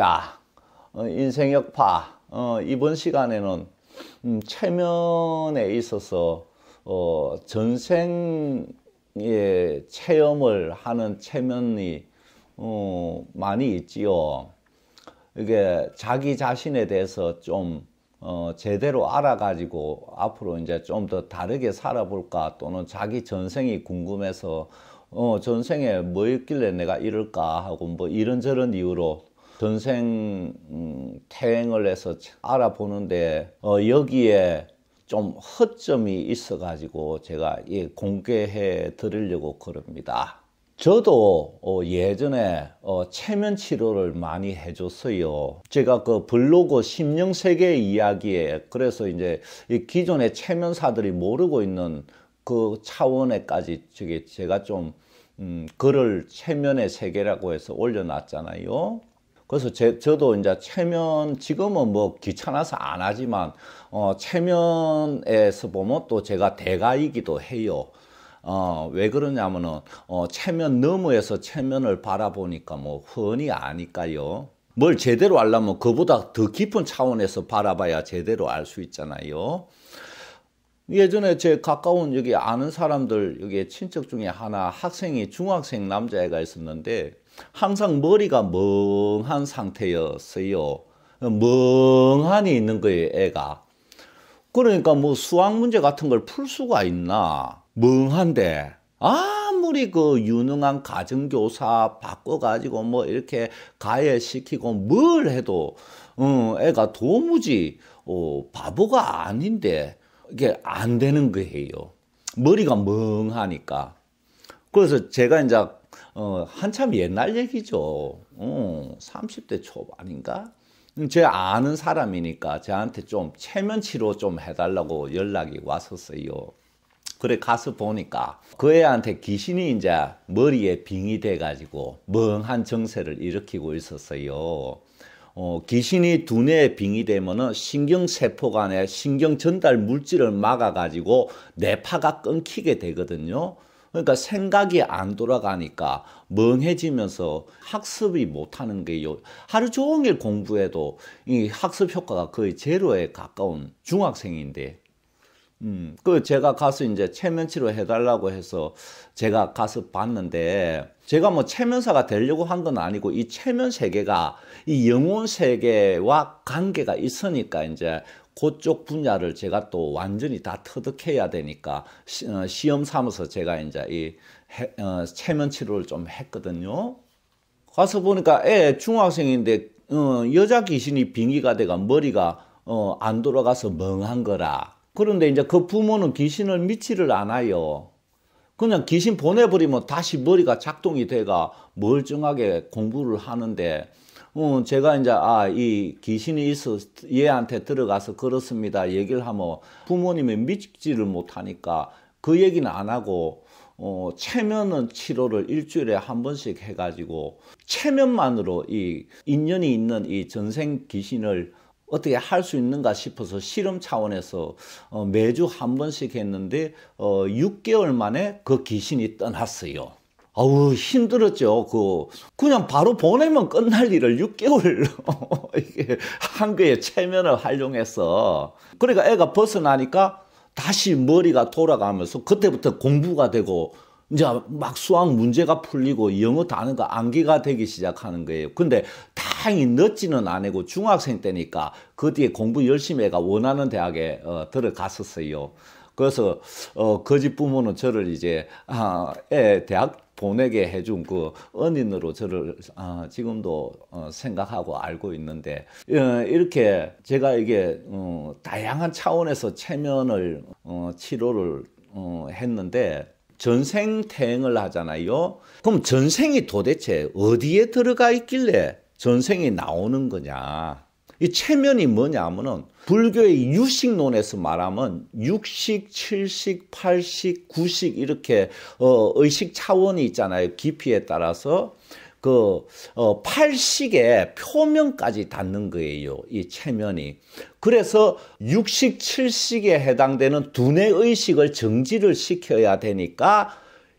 자, 인생역파. 이번 시간에는 체면에 있어서 전생의 체험을 하는 체면이 많이 있지요. 이게 자기 자신에 대해서 좀 제대로 알아가지고 앞으로 이제 좀 더 다르게 살아볼까, 또는 자기 전생이 궁금해서 전생에 뭐였길래 내가 이럴까 하고 뭐 이런저런 이유로 전생 퇴행을 해서 알아보는데 여기에 좀 허점이 있어 가지고 제가 공개해 드리려고 그럽니다. 저도 예전에 체면 치료를 많이 해줬어요. 제가 그 블로그 심령세계 이야기에, 그래서 이제 기존의 체면사들이 모르고 있는 그 차원에까지 제가 좀 글을 체면의 세계라고 해서 올려놨잖아요. 그래서 저도 이제 체면, 지금은 뭐 귀찮아서 안 하지만 체면에서 보면 또 제가 대가이기도 해요. 왜 그러냐면은 체면 너머에서 체면을 바라보니까 뭐 훤히 아니까요. 뭘 제대로 알려면 그보다 더 깊은 차원에서 바라봐야 제대로 알 수 있잖아요. 예전에 제 가까운 여기 아는 사람들, 여기 친척 중에 하나 학생이 중학생 남자애가 있었는데 항상 머리가 멍한 상태였어요. 멍하니 있는 거예요, 애가. 그러니까 뭐 수학 문제 같은 걸 풀 수가 있나? 멍한데 아무리 그 유능한 가정교사 바꿔가지고 뭐 이렇게 가해시키고 뭘 해도 애가 도무지 바보가 아닌데 이게 안 되는 거예요. 머리가 멍하니까. 그래서 제가 이제 한참 옛날 얘기죠. 30대 초반인가? 제 아는 사람이니까 저한테 좀 체면 치료 좀 해달라고 연락이 왔었어요. 그래 가서 보니까 그 애한테 귀신이 이제 머리에 빙이 돼가지고 멍한 정세를 일으키고 있었어요. 귀신이 두뇌에 빙이 되면은 신경세포 간에 신경 전달 물질을 막아가지고 뇌파가 끊기게 되거든요. 그러니까 생각이 안 돌아가니까 멍해지면서 학습이 못하는 거예요. 하루 종일 공부해도 이 학습 효과가 거의 제로에 가까운 중학생인데, 그 제가 가서 이제 체면 치료 해달라고 해서 제가 가서 봤는데, 제가 뭐 체면사가 되려고 한 건 아니고 이 체면 세계가 이 영혼 세계와 관계가 있으니까 이제 그쪽 분야를 제가 또 완전히 다 터득해야 되니까 시험 삼아서 제가 이제 이 체면 치료를 좀 했거든요. 가서 보니까 애 중학생인데 여자 귀신이 빙의가 돼가 머리가 안 돌아가서 멍한 거라. 그런데 이제 그 부모는 귀신을 믿지를 않아요. 그냥 귀신 보내버리면 다시 머리가 작동이 돼가 멀쩡하게 공부를 하는데, 제가 이제 이 귀신이 있어 얘한테 들어가서 그렇습니다 얘기를 하면 부모님이 믿지를 못하니까 그 얘기는 안 하고 체면은 치료를 일주일에 한 번씩 해가지고 체면만으로 이 인연이 있는 이 전생 귀신을 어떻게 할 수 있는가 싶어서 실험 차원에서 매주 한 번씩 했는데 6개월 만에 그 귀신이 떠났어요. 아우 힘들었죠. 그냥 바로 보내면 끝날 일을 6개월 이게 한 거에 체면을 활용해서. 그러니까 애가 벗어나니까 다시 머리가 돌아가면서 그때부터 공부가 되고 이제 막 수학 문제가 풀리고 영어 단어가 암기가 되기 시작하는 거예요. 근데 다행히 늦지는 않고 중학생 때니까 그 뒤에 공부 열심히 해가 원하는 대학에 들어갔었어요. 그래서 거짓 부모는 저를 이제 애 대학 보내게 해준 그恩인으로 저를 지금도 생각하고 알고 있는데, 이렇게 제가 이게 다양한 차원에서 체면을 치료를 했는데, 전생 퇴행을 하잖아요. 그럼 전생이 도대체 어디에 들어가 있길래 전생이 나오는 거냐? 이 체면이 뭐냐 하면은 불교의 유식론에서 말하면 6식, 7식, 8식, 9식 이렇게 의식 차원이 있잖아요. 깊이에 따라서 그 8식의 표면까지 닿는 거예요. 이 체면이. 그래서 6식, 7식에 해당되는 두뇌 의식을 정지를 시켜야 되니까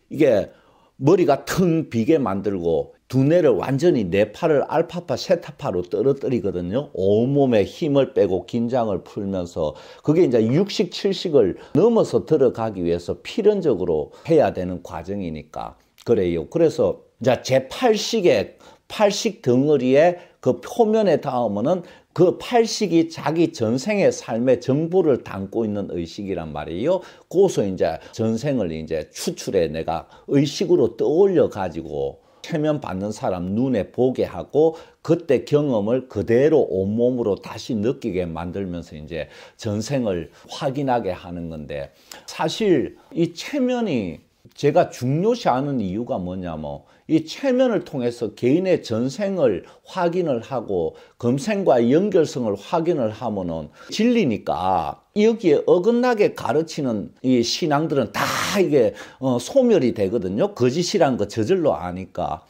이게 머리가 텅 비게 만들고 두뇌를 완전히 뇌파를 알파파, 세타파로 떨어뜨리거든요. 온몸에 힘을 빼고 긴장을 풀면서 그게 이제 육식, 칠식을 넘어서 들어가기 위해서 필연적으로 해야 되는 과정이니까 그래요. 그래서 이제 제8식의 팔식 덩어리의 그 표면에 닿으면은 그 팔식이 자기 전생의 삶의 정보를 담고 있는 의식이란 말이에요. 그래서 이제 전생을 이제 추출해 내가 의식으로 떠올려 가지고 체면 받는 사람 눈에 보게 하고 그때 경험을 그대로 온몸으로 다시 느끼게 만들면서 이제 전생을 확인하게 하는 건데 사실 이 체면이 제가 중요시하는 이유가 뭐냐면 이 체면을 통해서 개인의 전생을 확인을 하고 금생과 연결성을 확인을 하면은 진리니까 여기에 어긋나게 가르치는 이 신앙들은 다 이게 소멸이 되거든요. 거짓이란 거 저절로 아니까.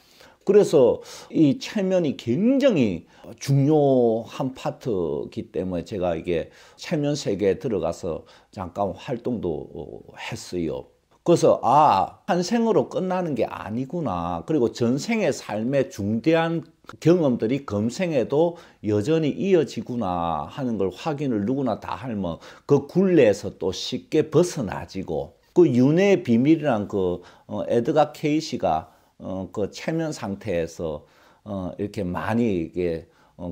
그래서 이 체면이 굉장히 중요한 파트이기 때문에 제가 이게 체면 세계에 들어가서 잠깐 활동도 했어요. 그래서 한 생으로 끝나는 게 아니구나. 그리고 전생의 삶의 중대한 경험들이 금생에도 여전히 이어지구나 하는 걸 확인을 누구나 다 하면 그 굴레에서 또 쉽게 벗어나지고 그 윤회의 비밀이란 그 에드가 케이시가 그 체면 상태에서 이렇게 많이 이게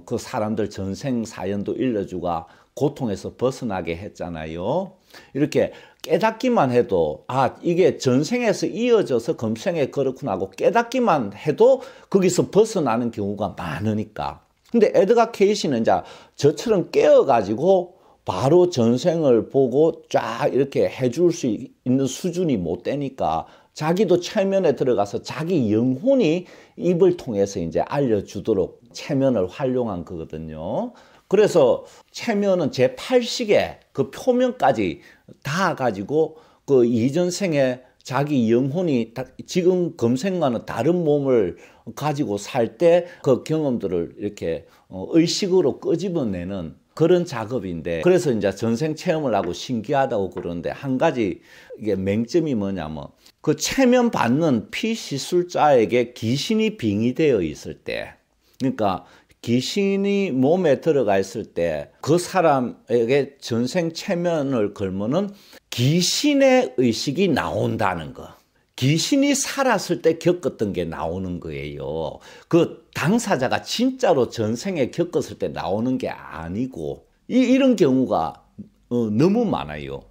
그 사람들 전생 사연도 일러주가 고통에서 벗어나게 했잖아요. 이렇게 깨닫기만 해도 이게 전생에서 이어져서 금생에 그렇구나 하고 깨닫기만 해도 거기서 벗어나는 경우가 많으니까. 근데 에드가 케이시는 이제 저처럼 깨어가지고 바로 전생을 보고 쫙 이렇게 해줄 수 있는 수준이 못 되니까 자기도 체면에 들어가서 자기 영혼이 입을 통해서 이제 알려주도록 체면을 활용한 거거든요. 그래서 체면은 제8식의 그 표면까지 다 가지고 그 이전 생에 자기 영혼이 지금 금생과는 다른 몸을 가지고 살 때 그 경험들을 이렇게 의식으로 끄집어내는 그런 작업인데 그래서 이제 전생 체험을 하고 신기하다고 그러는데 한 가지 이게 맹점이 뭐냐면 그 체면 받는 피시술자에게 귀신이 빙의되어 있을 때 그러니까 귀신이 몸에 들어가 있을 때 그 사람에게 전생 체면을 걸면은 귀신의 의식이 나온다는 거. 귀신이 살았을 때 겪었던 게 나오는 거예요. 그 당사자가 진짜로 전생에 겪었을 때 나오는 게 아니고 이런 경우가 너무 많아요.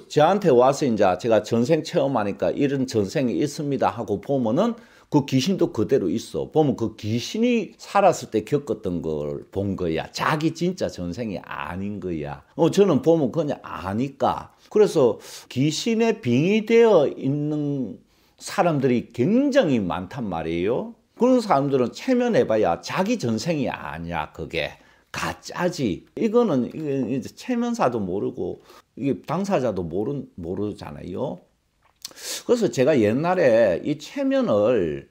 저한테 와서 이제 제가 전생 체험하니까 이런 전생이 있습니다 하고 보면은 그 귀신도 그대로 있어. 보면 그 귀신이 살았을 때 겪었던 걸 본 거야. 자기 진짜 전생이 아닌 거야. 저는 보면 그냥 아니까. 그래서 귀신에 빙의되어 있는 사람들이 굉장히 많단 말이에요. 그런 사람들은 체면해봐야 자기 전생이 아니야. 그게 가짜지. 이거는 이제 체면사도 모르고 이게 당사자도 모르잖아요. 그래서 제가 옛날에 이 체면을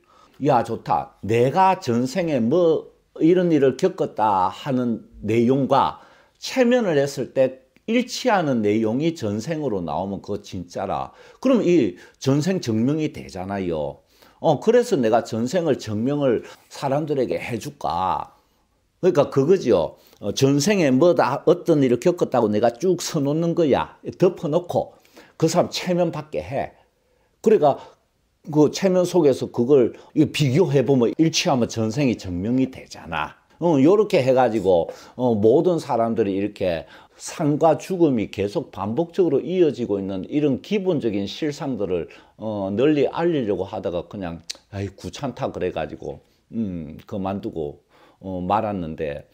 좋다. 내가 전생에 뭐 이런 일을 겪었다 하는 내용과 체면을 했을 때 일치하는 내용이 전생으로 나오면 그거 진짜라. 그럼 이 전생 증명이 되잖아요. 그래서 내가 전생을 증명을 사람들에게 해줄까. 그러니까 그거지요. 전생에 뭐다 어떤 일을 겪었다고 내가 쭉 써놓는 거야. 덮어놓고 그 사람 체면 받게 해. 그러니까 그 체면 속에서 그걸 비교해보면 일치하면 전생이 증명이 되잖아. 요렇게 해가지고 모든 사람들이 이렇게 삶과 죽음이 계속 반복적으로 이어지고 있는 이런 기본적인 실상들을 널리 알리려고 하다가 그냥 귀찮다 그래가지고 그만두고 말았는데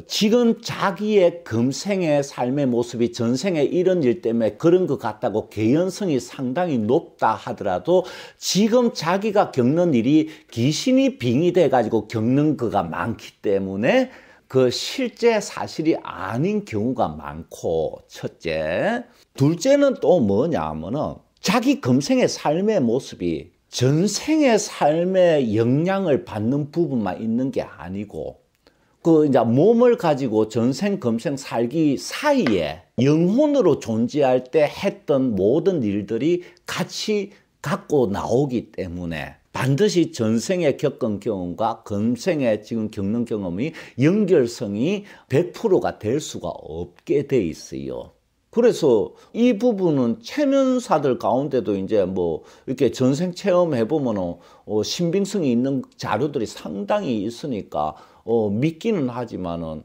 지금 자기의 금생의 삶의 모습이 전생에 이런 일 때문에 그런 것 같다고 개연성이 상당히 높다 하더라도 지금 자기가 겪는 일이 귀신이 빙의돼 가지고 겪는 거가 많기 때문에 그 실제 사실이 아닌 경우가 많고 첫째. 둘째는 또 뭐냐 하면은 자기 금생의 삶의 모습이 전생의 삶의 영향을 받는 부분만 있는 게 아니고 이제 몸을 가지고 전생, 금생 살기 사이에 영혼으로 존재할 때 했던 모든 일들이 같이 갖고 나오기 때문에 반드시 전생에 겪은 경험과 금생에 지금 겪는 경험이 연결성이 100%가 될 수가 없게 돼 있어요. 그래서 이 부분은 체면사들 가운데도 이제 뭐 이렇게 전생 체험해보면 신빙성이 있는 자료들이 상당히 있으니까 믿기는 하지만은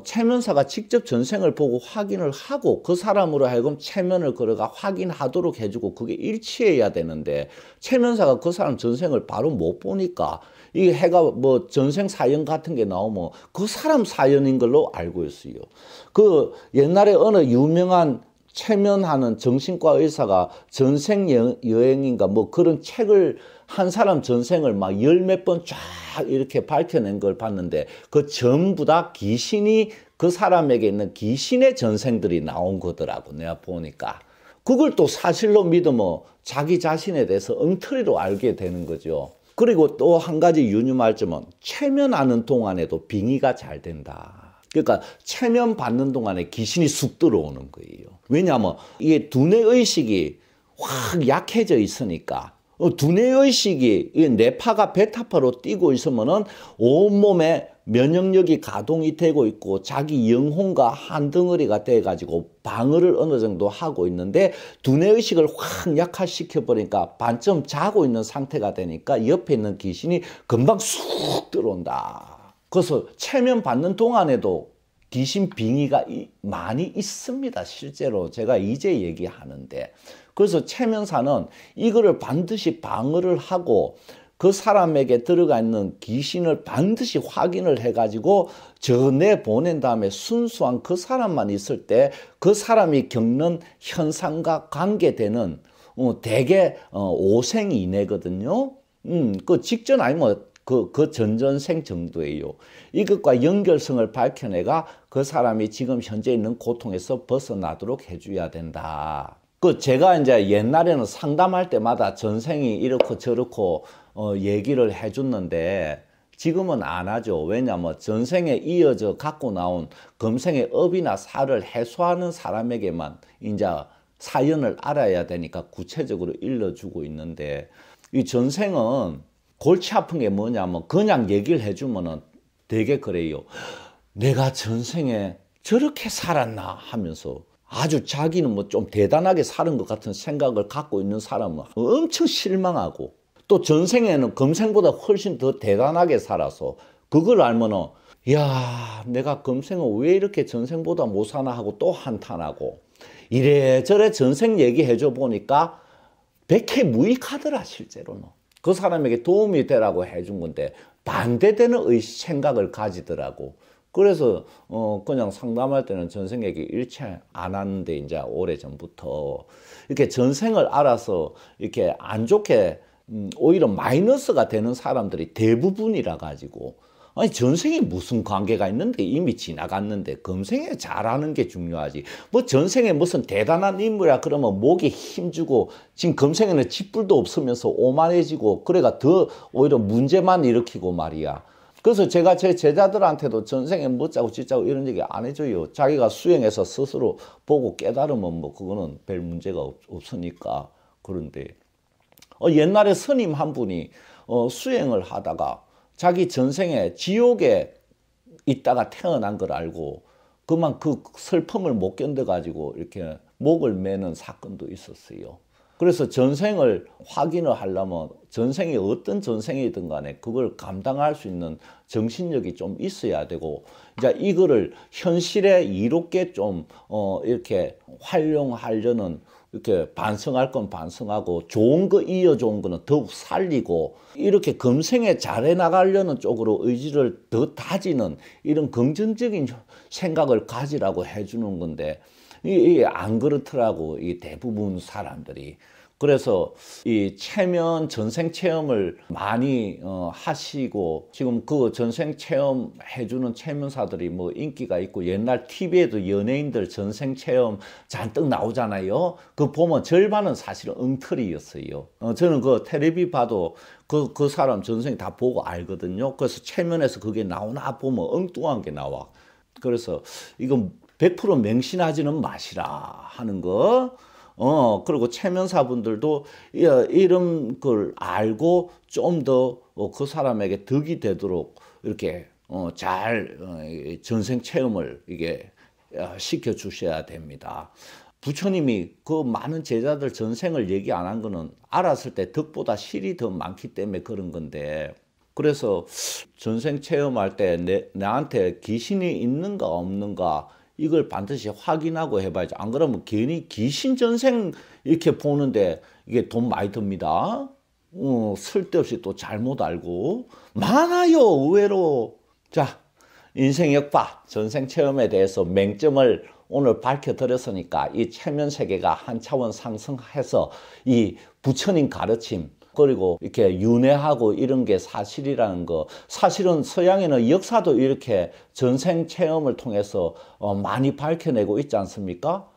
체면사가 직접 전생을 보고 확인을 하고 그 사람으로 하여금 체면을 걸어가 확인하도록 해주고 그게 일치해야 되는데 체면사가 그 사람 전생을 바로 못 보니까 이 해가 뭐 전생 사연 같은 게 나오면 그 사람 사연인 걸로 알고 있어요. 그 옛날에 어느 유명한 체면하는 정신과 의사가 전생 여행인가 뭐 그런 책을 한 사람 전생을 막 열 몇 번 쫙 이렇게 밝혀낸 걸 봤는데 그 전부 다 귀신이 그 사람에게 있는 귀신의 전생들이 나온 거더라고 내가 보니까. 그걸 또 사실로 믿으면 자기 자신에 대해서 엉터리로 알게 되는 거죠. 그리고 또 한 가지 유념할 점은 체면하는 동안에도 빙의가 잘 된다. 그러니까 체면 받는 동안에 귀신이 쑥 들어오는 거예요. 왜냐하면 이게 두뇌의식이 확 약해져 있으니까 두뇌의식이 뇌파가 베타파로 뛰고 있으면은 온몸에 면역력이 가동이 되고 있고 자기 영혼과 한 덩어리가 돼가지고 방어를 어느 정도 하고 있는데 두뇌의식을 확 약화시켜 버리니까 반쯤 자고 있는 상태가 되니까 옆에 있는 귀신이 금방 쑥 들어온다. 그래서 체면 받는 동안에도 귀신 빙의가 많이 있습니다. 실제로 제가 이제 얘기하는데 그래서 체면사는 이거를 반드시 방어를 하고 그 사람에게 들어가 있는 귀신을 반드시 확인을 해가지고 전해 보낸 다음에 순수한 그 사람만 있을 때 그 사람이 겪는 현상과 관계되는 대개 5생 이내거든요. 그 직전 아니면 그 전전생 정도예요. 이것과 연결성을 밝혀내가 그 사람이 지금 현재 있는 고통에서 벗어나도록 해줘야 된다. 그 제가 이제 옛날에는 상담할 때마다 전생이 이렇고 저렇고 얘기를 해줬는데 지금은 안 하죠. 왜냐하면 전생에 이어져 갖고 나온 금생의 업이나 살을 해소하는 사람에게만 이제 사연을 알아야 되니까 구체적으로 일러주고 있는데 이 전생은 골치 아픈 게 뭐냐면 그냥 얘기를 해주면은 되게 그래요. 내가 전생에 저렇게 살았나 하면서 아주 자기는 뭐 좀 대단하게 사는 것 같은 생각을 갖고 있는 사람은 엄청 실망하고 또 전생에는 금생보다 훨씬 더 대단하게 살아서 그걸 알면은 야 내가 금생은 왜 이렇게 전생보다 못 사나 하고 또 한탄하고 이래저래 전생 얘기해줘 보니까 백해무익하더라 실제로는. 그 사람에게 도움이 되라고 해준 건데 반대되는 생각을 가지더라고. 그래서 그냥 상담할 때는 전생 얘기 일체 안 하는데 이제 오래전부터 이렇게 전생을 알아서 이렇게 안 좋게 오히려 마이너스가 되는 사람들이 대부분이라 가지고 아니 전생이 무슨 관계가 있는데 이미 지나갔는데 금생에 잘하는 게 중요하지. 뭐 전생에 무슨 대단한 인물이야 그러면 목에 힘주고 지금 금생에는 짓불도 없으면서 오만해지고 그래가 더 오히려 문제만 일으키고 말이야. 그래서 제가 제 제자들한테도 전생에 뭐짜고 짓짜고 이런 얘기 안 해줘요. 자기가 수행해서 스스로 보고 깨달으면 뭐 그거는 별 문제가 없으니까. 그런데 옛날에 스님 한 분이 수행을 하다가 자기 전생에 지옥에 있다가 태어난 걸 알고 그만 그 슬픔을 못 견뎌가지고 이렇게 목을 매는 사건도 있었어요. 그래서 전생을 확인을 하려면 전생이 어떤 전생이든 간에 그걸 감당할 수 있는 정신력이 좀 있어야 되고 이제 이거를 현실에 이롭게 좀 이렇게 활용하려는 이렇게 반성할 건 반성하고 좋은 거 이어좋은 거는 더욱 살리고 이렇게 금생에 잘해 나가려는 쪽으로 의지를 더 다지는 이런 긍정적인 생각을 가지라고 해주는 건데 이게 안 그렇더라고 이 대부분 사람들이. 그래서 이 체면 전생 체험을 많이 하시고 지금 그 전생 체험 해주는 체면사들이 뭐 인기가 있고 옛날 TV에도 연예인들 전생 체험 잔뜩 나오잖아요. 그 보면 절반은 사실은 엉터리였어요. 저는 그 텔레비 봐도 그 사람 전생 다 보고 알거든요. 그래서 체면에서 그게 나오나 보면 엉뚱한 게 나와. 그래서 이건 100% 맹신하지는 마시라 하는 거. 그리고 체면사분들도 이런 걸 알고 좀 더 그 사람에게 덕이 되도록 이렇게 잘 전생 체험을 이게 시켜 주셔야 됩니다. 부처님이 그 많은 제자들 전생을 얘기 안 한 거는 알았을 때 덕보다 실이 더 많기 때문에 그런 건데, 그래서 전생 체험할 때 나한테 귀신이 있는가 없는가 이걸 반드시 확인하고 해봐야죠. 안 그러면 괜히 귀신 전생 이렇게 보는데 이게 돈 많이 듭니다. 쓸데없이 또 잘못 알고 많아요, 의외로. 자, 인생 역파 전생 체험에 대해서 맹점을 오늘 밝혀드렸으니까 이 체면 세계가 한 차원 상승해서 이 부처님 가르침 그리고 이렇게 윤회하고 이런 게 사실이라는 거, 사실은 서양에는 역사도 이렇게 전생 체험을 통해서 많이 밝혀내고 있지 않습니까?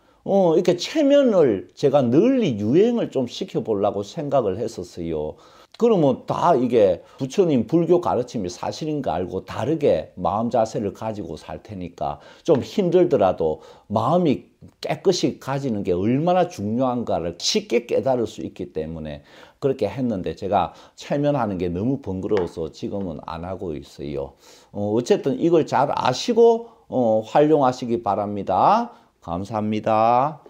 이렇게 체면을 제가 널리 유행을 좀 시켜보려고 생각을 했었어요. 그러면 다 이게 부처님 불교 가르침이 사실인 거 알고 다르게 마음 자세를 가지고 살 테니까 좀 힘들더라도 마음이 깨끗이 가지는 게 얼마나 중요한가를 쉽게 깨달을 수 있기 때문에 그렇게 했는데, 제가 체면하는 게 너무 번거로워서 지금은 안 하고 있어요. 어쨌든 이걸 잘 아시고 활용하시기 바랍니다. 감사합니다.